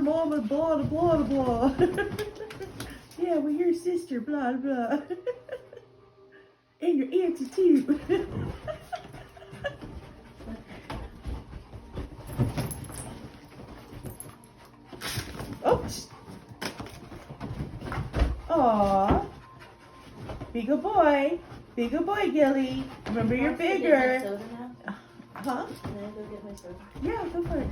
mama, blah, blah, blah. Yeah, we're your sister, blah, blah. And your auntie, too. Oops. Aw. Be good boy. Be good boy, Gilly. Remember, you're bigger. Soda now? Huh? Can I go get my soda? Yeah, go for it.